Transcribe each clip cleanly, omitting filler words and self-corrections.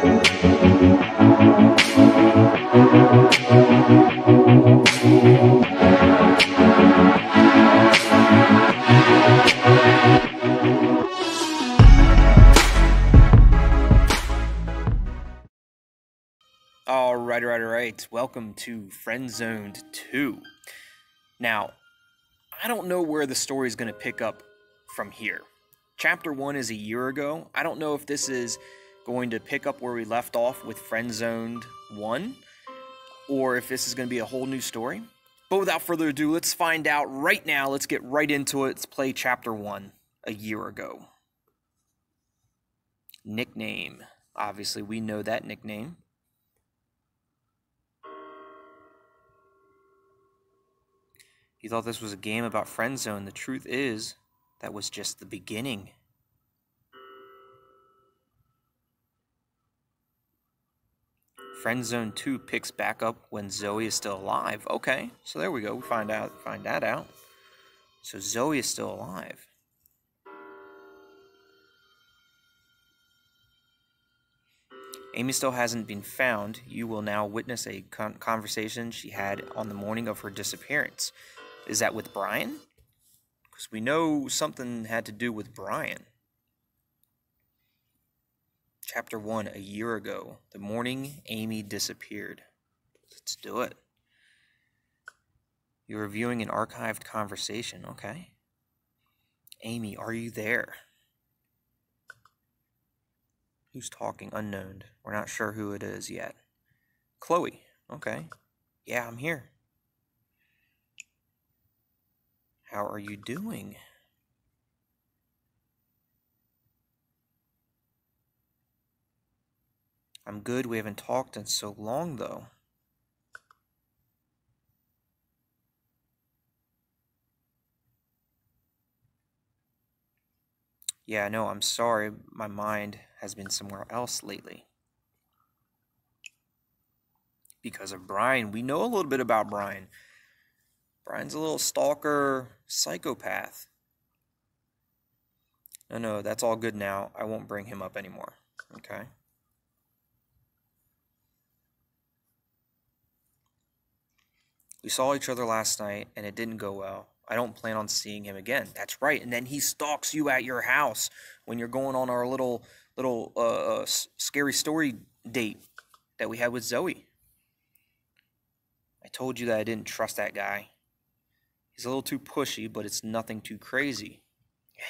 Alright. Welcome to Friendzoned 2. Now, I don't know where the story is going to pick up from here. Chapter 1 is a year ago. I don't know if this is going to pick up where we left off with Friendzoned 1, or if this is going to be a whole new story. But without further ado, let's find out right now. Let's get right into it. Let's play Chapter 1, a year ago. Nickname. Obviously, we know that nickname. You thought this was a game about Friendzone. The truth is, that was just the beginning. Friendzone 2 picks back up when Zoe is still alive. Okay, so there we go. We find that out. So Zoe is still alive. Amy still hasn't been found. You will now witness a conversation she had on the morning of her disappearance. Is that with Brian? Because we know something had to do with Brian. Chapter 1, a year ago. The morning Amy disappeared. Let's do it. You're reviewing an archived conversation. Okay. Amy, are you there? Who's talking? Unknown. We're not sure who it is yet. Chloe. Okay. Yeah, I'm here. How are you doing? I'm good. We haven't talked in so long, though. Yeah, I know. I'm sorry. My mind has been somewhere else lately. Because of Brian. We know a little bit about Brian. Brian's a little stalker, psychopath. No, that's all good now. I won't bring him up anymore. Okay? We saw each other last night, and it didn't go well. I don't plan on seeing him again. That's right. And then he stalks you at your house when you're going on our little scary story date that we had with Zoe. I told you that I didn't trust that guy. He's a little too pushy, but it's nothing too crazy.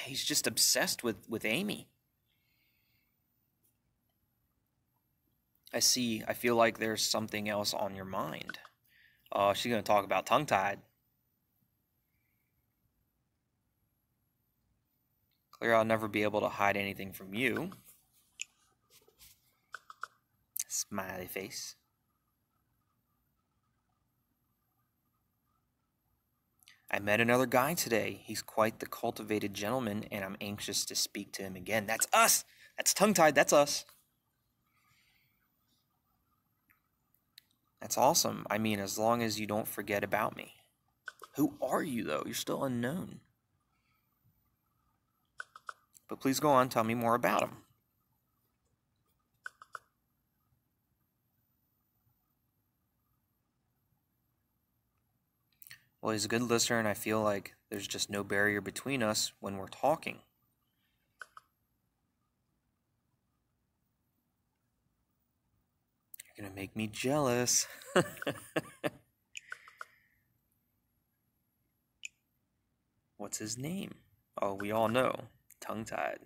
He's just obsessed with Amy. I see. I feel like there's something else on your mind. She's going to talk about tongue-tied. Clear, I'll never be able to hide anything from you. Smiley face. I met another guy today. He's quite the cultivated gentleman, and I'm anxious to speak to him again. That's us! That's tongue-tied. That's us. That's awesome. I mean, as long as you don't forget about me. Who are you, though? You're still unknown. But please go on, tell me more about him. Well, he's a good listener, and I feel like there's just no barrier between us when we're talking. You're gonna make me jealous. What's his name? Oh, we all know. Tongue-tied.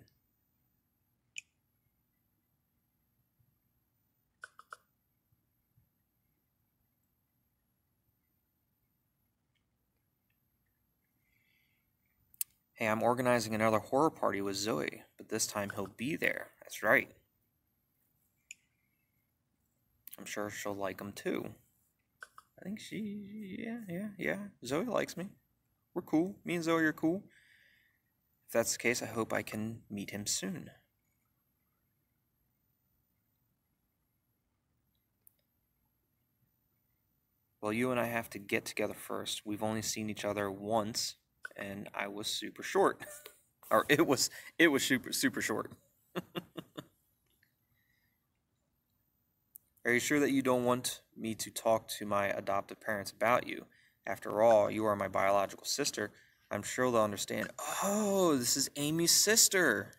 Hey, I'm organizing another horror party with Zoe, but this time he'll be there. That's right. I'm sure she'll like him too. I think yeah. Zoe likes me. We're cool. Me and Zoe are cool. If that's the case, I hope I can meet him soon. Well, you and I have to get together first. We've only seen each other once, and I was super short. Or it was super short. Are you sure that you don't want me to talk to my adoptive parents about you? After all, you are my biological sister. I'm sure they'll understand. Oh, this is Amy's sister.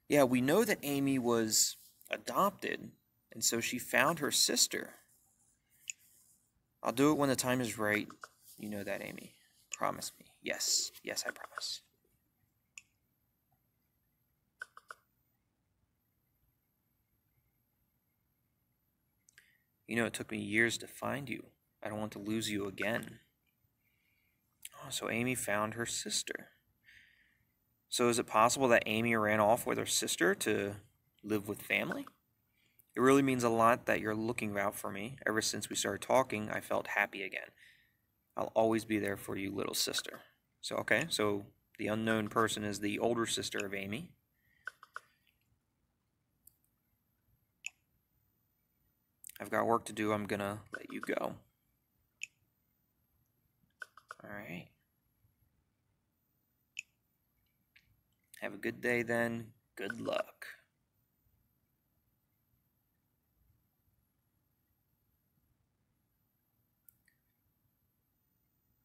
Yeah, we know that Amy was adopted, and so she found her sister. I'll do it when the time is right. You know that, Amy. Promise me. Yes, I promise. You know, it took me years to find you. I don't want to lose you again. Oh, so Amy found her sister. So is it possible that Amy ran off with her sister to live with family? It really means a lot that you're looking out for me. Ever since we started talking, I felt happy again. I'll always be there for you, little sister. So, okay, so the unknown person is the older sister of Amy. I've got work to do. I'm gonna let you go. Alright. Have a good day then. Good luck.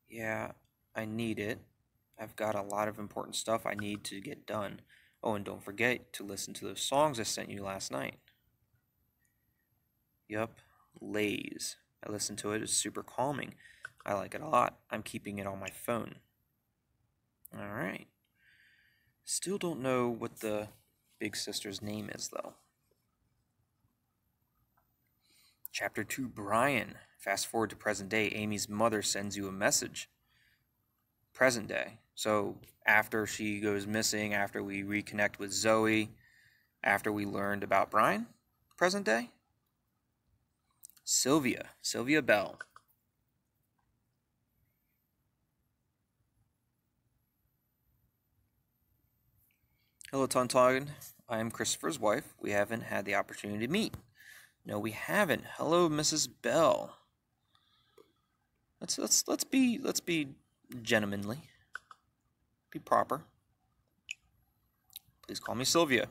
Yeah, I need it. I've got a lot of important stuff I need to get done. Oh, and don't forget to listen to those songs I sent you last night. Yup, Lays. I listened to it. It's super calming. I like it a lot. I'm keeping it on my phone. Alright. Still don't know what the big sister's name is, though. Chapter 2, Brian. Fast forward to present day. Amy's mother sends you a message. Present day. So after she goes missing, after we reconnect with Zoe, after we learned about Brian, present day. Sylvia Belle. Hello, Tontoggin. I am Christopher's wife. We haven't had the opportunity to meet. No, we haven't. Hello, Mrs. Belle. Let's be gentlemanly. Be proper. Please call me Sylvia.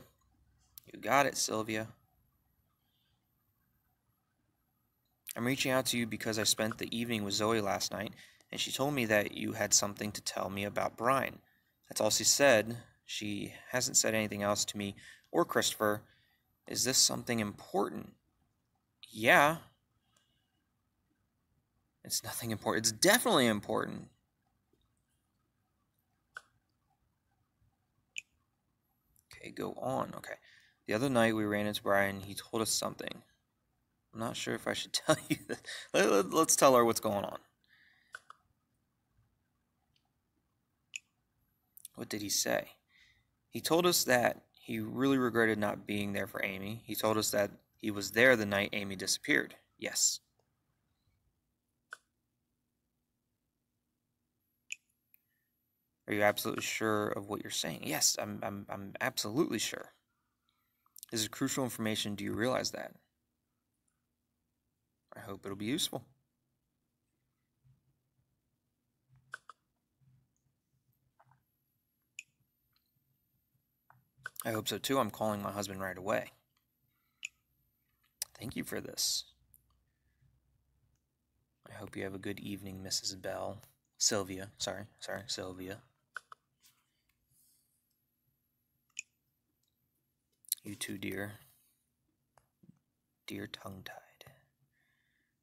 You got it, Sylvia. I'm reaching out to you because I spent the evening with Zoe last night, and she told me that you had something to tell me about Brian. That's all she said. She hasn't said anything else to me or Christopher. Is this something important? Yeah. It's nothing important. It's definitely important. Okay, go on. Okay. The other night we ran into Brian. He told us something. I'm not sure if I should tell you this. Let's tell her what's going on. What did he say? He told us that he really regretted not being there for Amy. He told us that he was there the night Amy disappeared. Yes. Are you absolutely sure of what you're saying? Yes, I'm absolutely sure. This is crucial information. Do you realize that? I hope it'll be useful. I hope so too. I'm calling my husband right away. Thank you for this. I hope you have a good evening, Mrs. Belle. Sylvia. Sorry, Sylvia. You too, dear. Dear tongue-tied.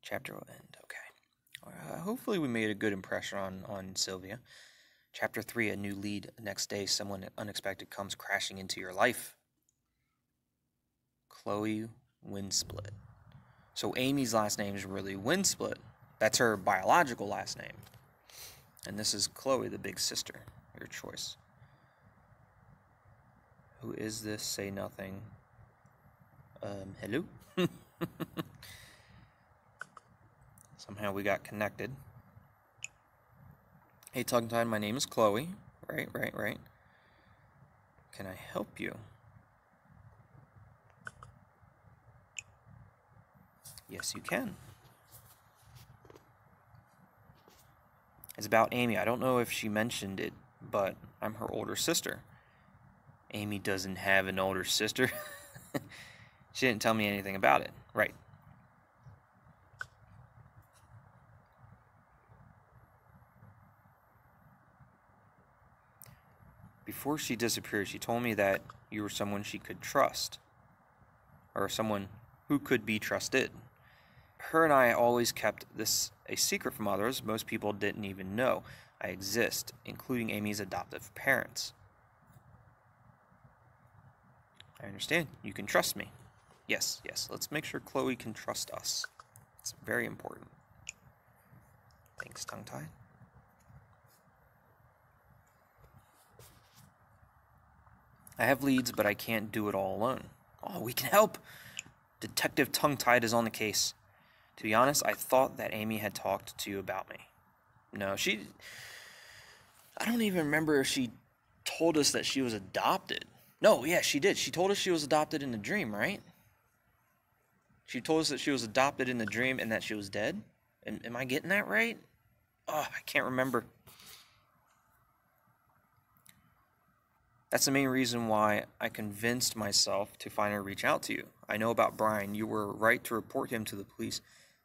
Chapter will end. Okay. Hopefully we made a good impression on Sylvia. Chapter 3, a new lead. The next day, someone unexpected comes crashing into your life. Chloe Windsplit. So Amy's last name is really Windsplit. That's her biological last name. And this is Chloe, the big sister. Your choice. Who is this? Say nothing. Hello? Somehow we got connected. Hey, Tongue Tied, my name is Chloe. Right. Can I help you? Yes, you can. It's about Amy. I don't know if she mentioned it, but I'm her older sister. Amy doesn't have an older sister. She didn't tell me anything about it. Right. Before she disappeared, she told me that you were someone she could trust. Or someone who could be trusted. Her and I always kept this a secret from others. Most people didn't even know I exist, including Amy's adoptive parents. I understand. You can trust me. Yes, yes. Let's make sure Chloe can trust us. It's very important. Thanks, tongue-tied. I have leads, but I can't do it all alone. Oh, we can help. Detective Tongue-Tied is on the case. To be honest, I thought that Amy had talked to you about me. No, I don't even remember if she told us that she was adopted. No, yeah, she did. She told us she was adopted in the dream, right? She told us that she was adopted in the dream and that she was dead. Am I getting that right? Oh, I can't remember. That's the main reason why I convinced myself to finally reach out to you. I know about Brian. You were right to report him to the police.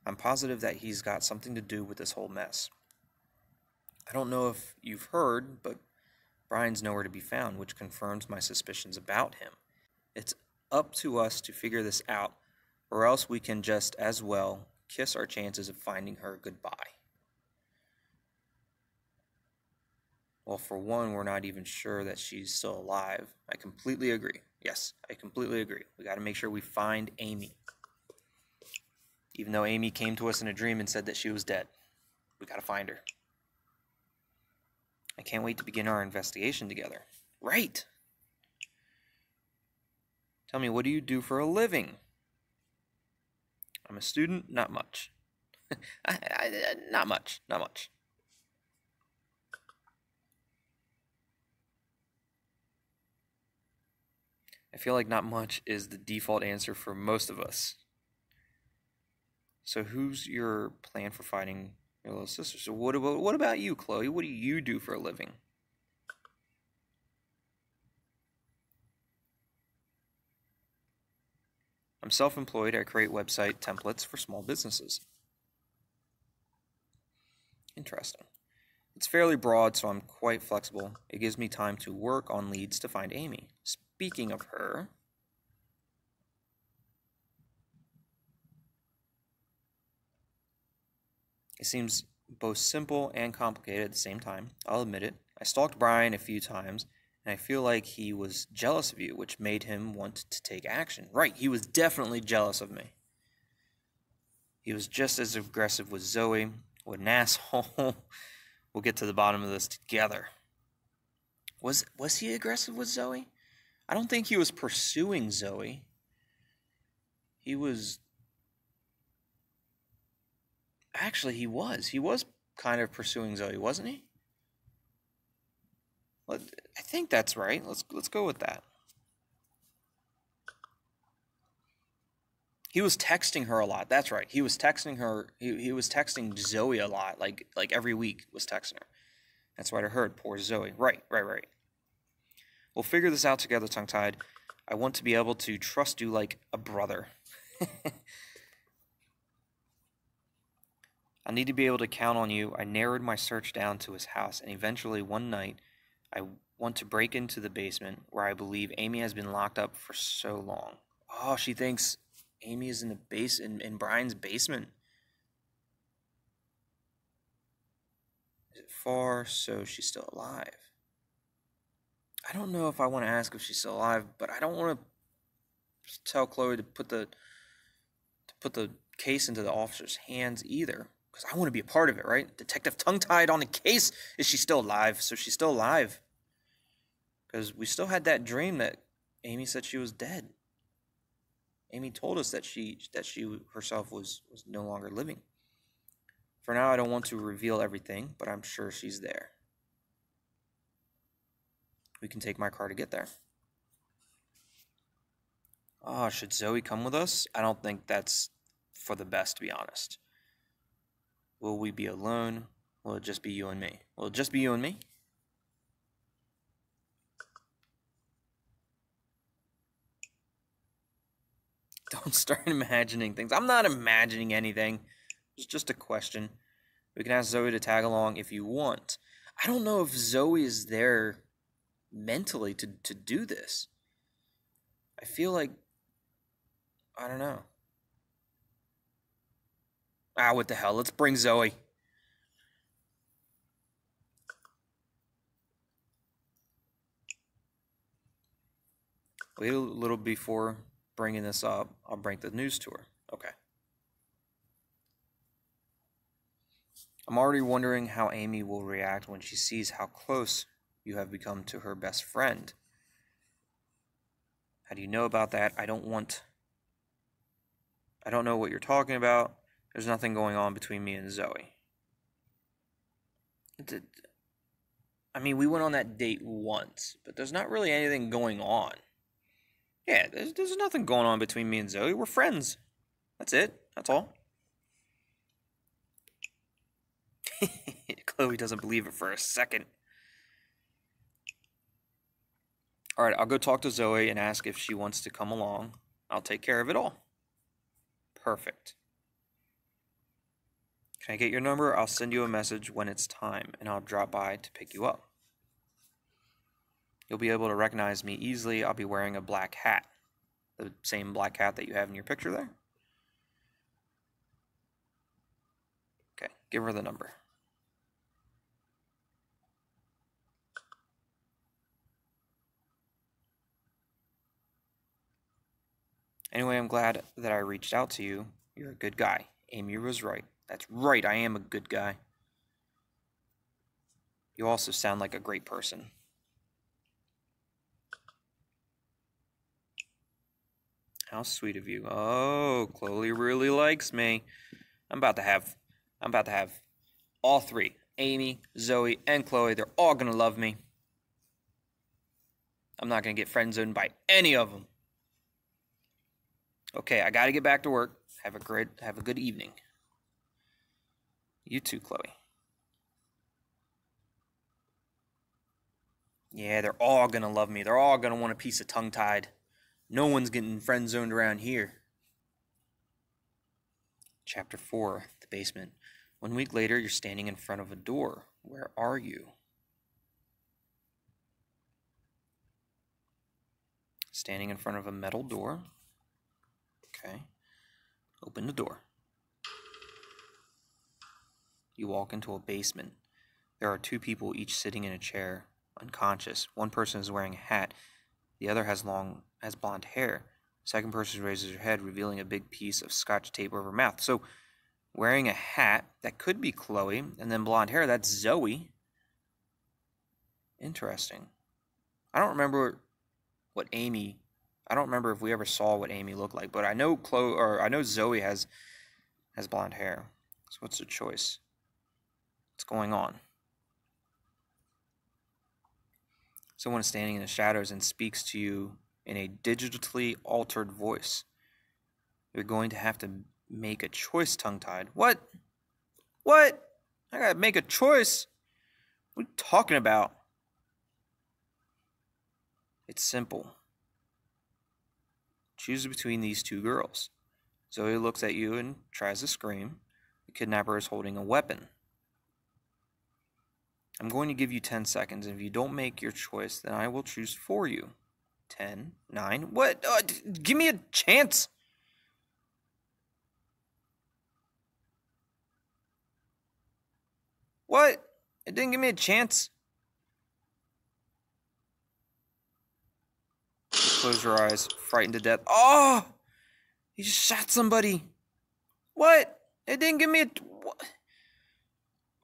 I'm positive that he's got something to do with this whole mess. I don't know if you've heard, but Brian's nowhere to be found, which confirms my suspicions about him. It's up to us to figure this out, or else we can just as well kiss our chances of finding her goodbye. Well, for one, we're not even sure that she's still alive. I completely agree. Yes, I completely agree. We got to make sure we find Amy. Even though Amy came to us in a dream and said that she was dead, we got to find her. I can't wait to begin our investigation together. Right. Tell me, what do you do for a living? I'm a student, not much. Not much, not much. I feel like not much is the default answer for most of us. So who's your plan for finding your little sister? So what about you, Chloe? What do you do for a living? I'm self-employed. I create website templates for small businesses. Interesting. It's fairly broad, so I'm quite flexible. It gives me time to work on leads to find Amy. Speaking of her, it seems both simple and complicated at the same time. I'll admit it. I stalked Brian a few times, and I feel like he was jealous of you, which made him want to take action. Right, he was definitely jealous of me. He was just as aggressive with Zoe. What an asshole. We'll get to the bottom of this together. Was he aggressive with Zoe? I don't think he was pursuing Zoe. He was... Actually, he was. He was kind of pursuing Zoe, wasn't he? I think that's right. Let's go with that. He was texting her a lot. That's right. He was texting her. He was texting Zoe a lot. Like every week was texting her. That's what I heard. Poor Zoe. Right. We'll figure this out together, tongue-tied. I want to be able to trust you like a brother. I need to be able to count on you. I narrowed my search down to his house, and eventually one night, I want to break into the basement where I believe Amy has been locked up for so long. Oh, she thinks Amy is in the in Brian's basement. Is it far so she's still alive? I don't know if I want to ask if she's still alive, but I don't want to tell Chloe to put the case into the officer's hands either, because I want to be a part of it, right? Detective Tongue-Tied on the case. Is she still alive? So she's still alive. Because we still had that dream that Amy said she was dead. Amy told us that she herself was no longer living. For now, I don't want to reveal everything, but I'm sure she's there. We can take my car to get there. Oh, should Zoe come with us? I don't think that's for the best, to be honest. Will we be alone? Will it just be you and me? Will it just be you and me? Don't start imagining things. I'm not imagining anything. It's just a question. We can ask Zoe to tag along if you want. I don't know if Zoe is there mentally to do this. I feel like, I don't know. Ah, what the hell? Let's bring Zoe. Wait a little before bringing this up. I'll break the news to her. Okay. I'm already wondering how Amy will react when she sees how close you have become to her best friend. How do you know about that? I don't know what you're talking about. There's nothing going on between me and Zoe. I mean, we went on that date once, but there's not really anything going on. Yeah, there's nothing going on between me and Zoe. We're friends. That's it. That's all. Chloe doesn't believe it for a second. Alright, I'll go talk to Zoe and ask if she wants to come along. I'll take care of it all. Perfect. Can I get your number? I'll send you a message when it's time, and I'll drop by to pick you up. You'll be able to recognize me easily. I'll be wearing a black hat. The same black hat that you have in your picture there. Okay, give her the number. Anyway, I'm glad that I reached out to you. You're a good guy. Amy was right. That's right, I am a good guy. You also sound like a great person. How sweet of you. Oh, Chloe really likes me. I'm about to have all three. Amy, Zoe, and Chloe. They're all gonna love me. I'm not gonna get friend zoned by any of them. Okay, I gotta get back to work. Have a good evening. You too, Chloe. Yeah, they're all gonna love me. They're all gonna want a piece of tongue-tied. No one's getting friend zoned around here. Chapter 4, the basement. 1 week later, you're standing in front of a door. Where are you? Standing in front of a metal door. Okay. Open the door. You walk into a basement. There are 2 people, each sitting in a chair, unconscious. One person is wearing a hat. The other has blonde hair. The second person raises her head, revealing a big piece of scotch tape over her mouth. So, wearing a hat, that could be Chloe, and then blonde hair, that's Zoe. Interesting. I don't remember if we ever saw what Amy looked like, but I know Zoe has blonde hair. So what's the choice? What's going on? Someone is standing in the shadows and speaks to you in a digitally altered voice. You're going to have to make a choice, tongue-tied. What? I gotta make a choice? What are you talking about? It's simple. Choose between these 2 girls. Zoe looks at you and tries to scream. The kidnapper is holding a weapon. I'm going to give you 10 seconds, and if you don't make your choice, then I will choose for you. 10, 9, what? Give me a chance! What? It didn't give me a chance. Close your eyes, frightened to death. Oh! He just shot somebody. What? It didn't give me a... What?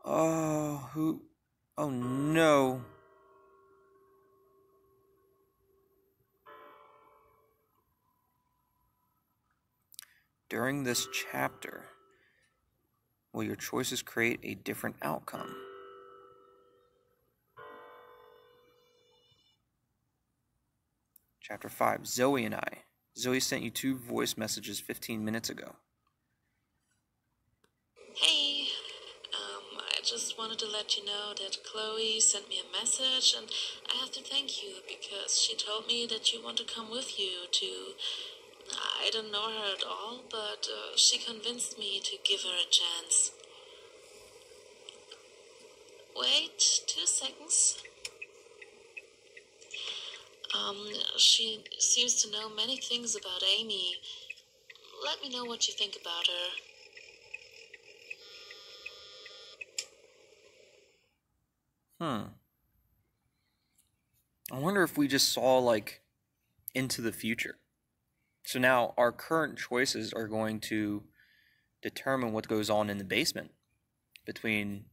Oh, who... Oh, no. During this chapter, will your choices create a different outcome? Chapter 5, Zoe and I. Zoe sent you 2 voice messages 15 minutes ago. Hey, I just wanted to let you know that Chloe sent me a message, and I have to thank you because she told me that you want to come with you to I don't know her at all, but she convinced me to give her a chance. Wait 2 seconds. She seems to know many things about Amy. Let me know what you think about her. I wonder if we just saw, like, into the future. So now our current choices are going to determine what goes on in the basement between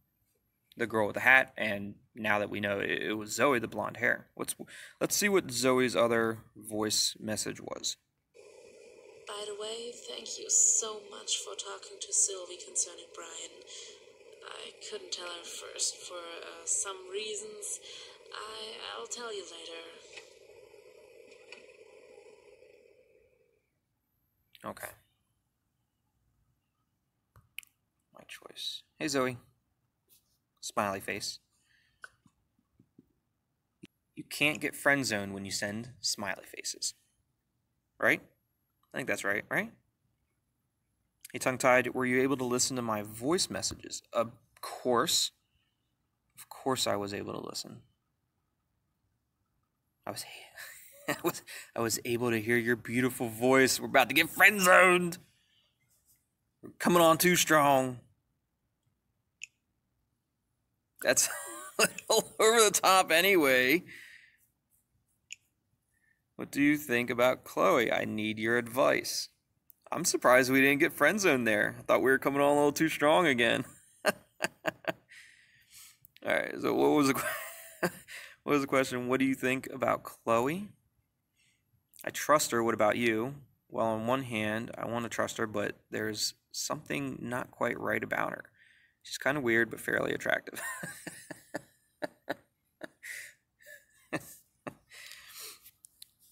the girl with the hat and now that we know it was Zoe, the blonde hair. Let's see what Zoe's other voice message was. By the way, thank you so much for talking to Sylvie concerning Brian. I couldn't tell her first for some reasons. I'll tell you later. Okay. My choice. Hey, Zoe. Smiley face. You can't get friend zoned when you send smiley faces. Right? I think that's right, right? Hey, tongue-tied, were you able to listen to my voice messages? Of course. Of course I was able to listen. I was able to hear your beautiful voice. We're about to get friend zoned. We're coming on too strong. That's a little over the top anyway. What do you think about Chloe? I need your advice. I'm surprised we didn't get friend zoned there. I thought we were coming on a little too strong again. Alright, so what was the question? What do you think about Chloe? I trust her. What about you? Well, on one hand, I want to trust her, but there's something not quite right about her. She's kind of weird, but fairly attractive.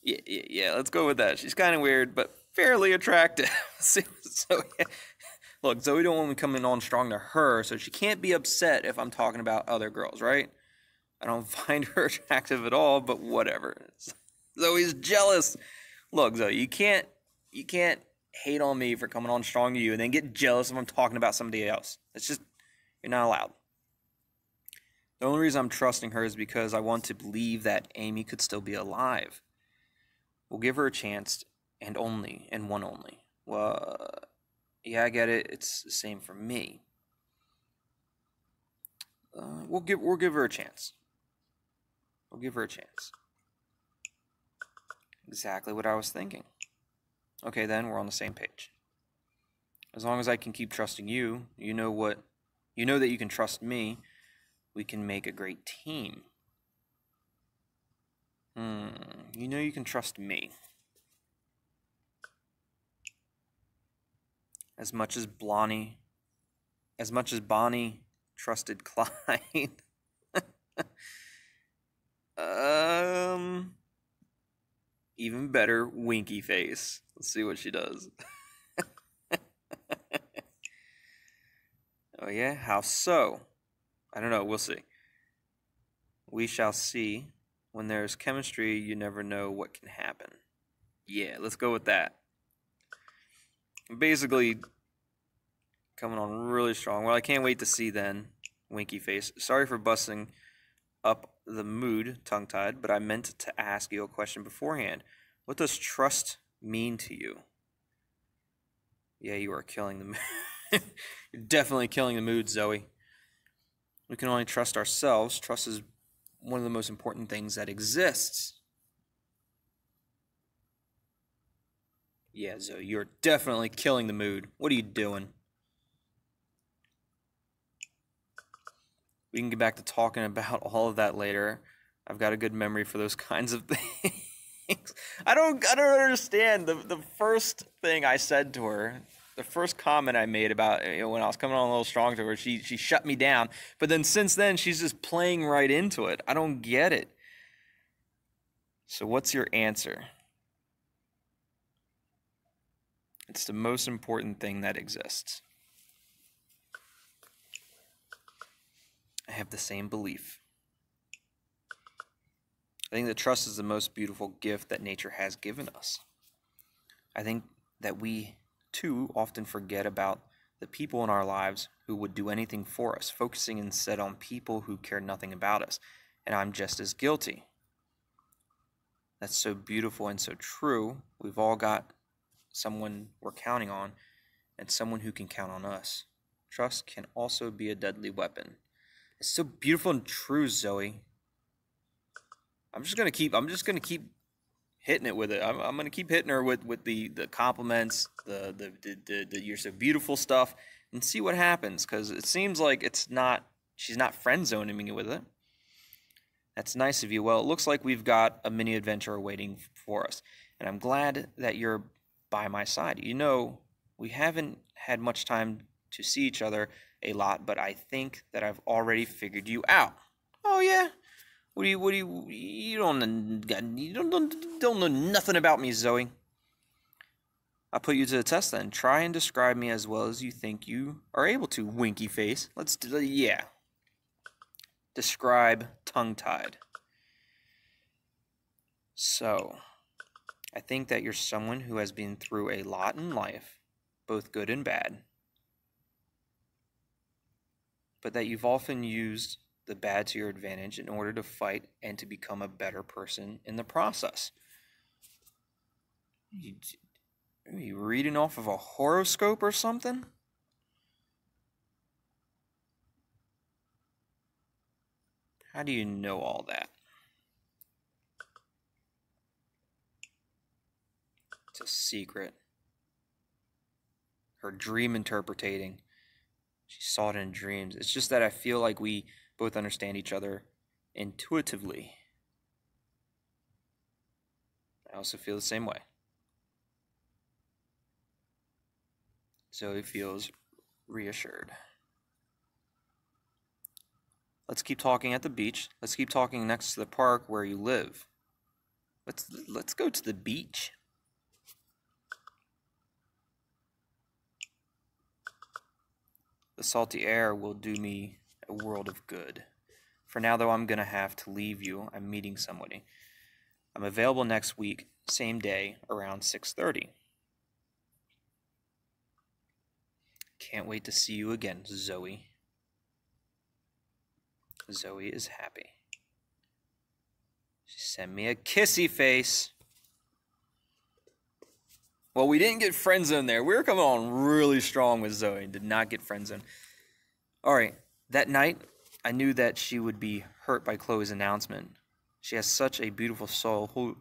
Yeah, let's go with that. She's kind of weird, but fairly attractive. So, yeah. Look, Zoe don't want me coming on strong to her, so she can't be upset if I'm talking about other girls, right? I don't find her attractive at all, but whatever. Zoe's jealous. Look, Zoe, you can't hate on me for coming on strong to you and then get jealous if I'm talking about somebody else. It's just, you're not allowed. The only reason I'm trusting her is because I want to believe that Amy could still be alive. We'll give her a chance, and one only. Well, yeah, I get it. It's the same for me. We'll give her a chance. We'll give her a chance. Exactly what I was thinking. Okay, then we're on the same page. As long as I can keep trusting you, you know that you can trust me. We can make a great team. You know you can trust me. As much as Bonnie trusted Clyde. Even better, winky face. Let's see what she does. Oh yeah? How so? I don't know, we'll see. We shall see. When there's chemistry, you never know what can happen. Yeah, let's go with that. Basically, coming on really strong. Well, I can't wait to see then. Winky face. Sorry for busting up the mood, tongue-tied, but I meant to ask you a question beforehand. What does trust mean to you? Yeah, you are killing the mood. You're definitely killing the mood, Zoe. We can only trust ourselves. Trust is one of the most important things that exists. Yeah, Zoe, you're definitely killing the mood. What are you doing? We can get back to talking about all of that later. I've got a good memory for those kinds of things. I don't understand. The first thing I said to her, the first comment I made about when I was coming on a little strong to her, she shut me down. But then since then, she's just playing right into it. I don't get it. So what's your answer? It's the most important thing that exists. I have the same belief. I think that trust is the most beautiful gift that nature has given us. I think that we, too, often forget about the people in our lives who would do anything for us, focusing instead on people who care nothing about us. And I'm just as guilty. That's so beautiful and so true. We've all got someone we're counting on and someone who can count on us. Trust can also be a deadly weapon. It's so beautiful and true, Zoe. I'm just gonna keep hitting it with it. I'm gonna keep hitting her with the compliments, the you're so beautiful stuff, and see what happens. Because it seems like she's not friend zoning me with it. That's nice of you. Well, it looks like we've got a mini adventure waiting for us, and I'm glad that you're by my side. You know, we haven't had much time to see each other a lot, but I think that I've already figured you out. Oh yeah. You don't know nothing about me, Zoe. I'll put you to the test then. Try and describe me as well as you think you are able to, winky face. Let's do yeah. Describe tongue-tied. So, I think that you're someone who has been through a lot in life, both good and bad, but that you've often used the bad to your advantage in order to fight and to become a better person in the process. Are you reading off of a horoscope or something? How do you know all that? It's a secret. Her dream interpreting. She saw it in dreams. It's just that I feel like we both understand each other intuitively. I also feel the same way. Zoe feels reassured. Let's keep talking at the beach. Let's keep talking next to the park where you live. Let's go to the beach. The salty air will do me a world of good. For now, though, I'm going to have to leave you. I'm meeting somebody. I'm available next week, same day, around 6:30. Can't wait to see you again, Zoe. Zoe is happy. She sent me a kissy face. Well, we didn't get friendzoned there. We were coming on really strong with Zoe. Did not get friendzoned. All right. That night, I knew that she would be hurt by Chloe's announcement. She has such a beautiful soul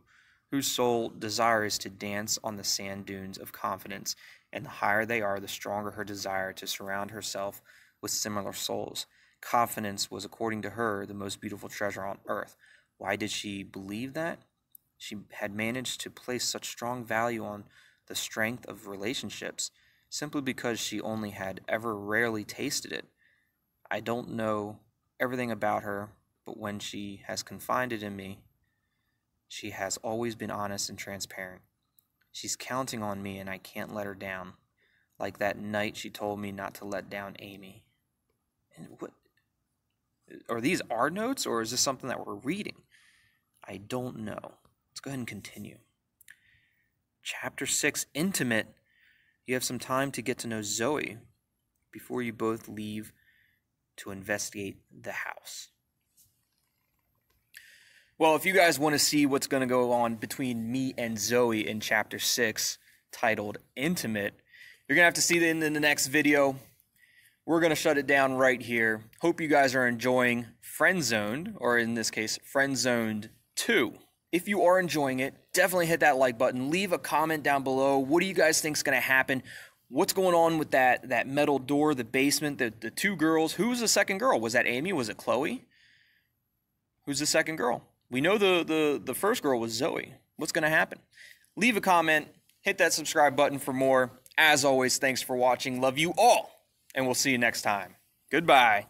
whose sole desire is to dance on the sand dunes of confidence, and the higher they are, the stronger her desire to surround herself with similar souls. Confidence was, according to her, the most beautiful treasure on earth. Why did she believe that? She had managed to place such strong value on the strength of relationships simply because she only had ever rarely tasted it. I don't know everything about her, but when she has confided in me, she has always been honest and transparent. She's counting on me, and I can't let her down. Like that night she told me not to let down Amy. And what? Are these our notes, or is this something that we're reading? I don't know. Let's go ahead and continue. Chapter 6, Intimate. You have some time to get to know Zoe before you both leave to investigate the house. Well, if you guys want to see what's going to go on between me and Zoe in Chapter 6, titled Intimate, you're going to have to see it in the next video. We're going to shut it down right here. Hope you guys are enjoying Friendzoned, or in this case, Friendzoned 2. If you are enjoying it, definitely hit that like button. Leave a comment down below. What do you guys think is going to happen? What's going on with that metal door, the basement, the two girls? Who's the second girl? Was that Amy? Was it Chloe? Who's the second girl? We know the first girl was Zoe. What's going to happen? Leave a comment. Hit that subscribe button for more. As always, thanks for watching. Love you all. And we'll see you next time. Goodbye.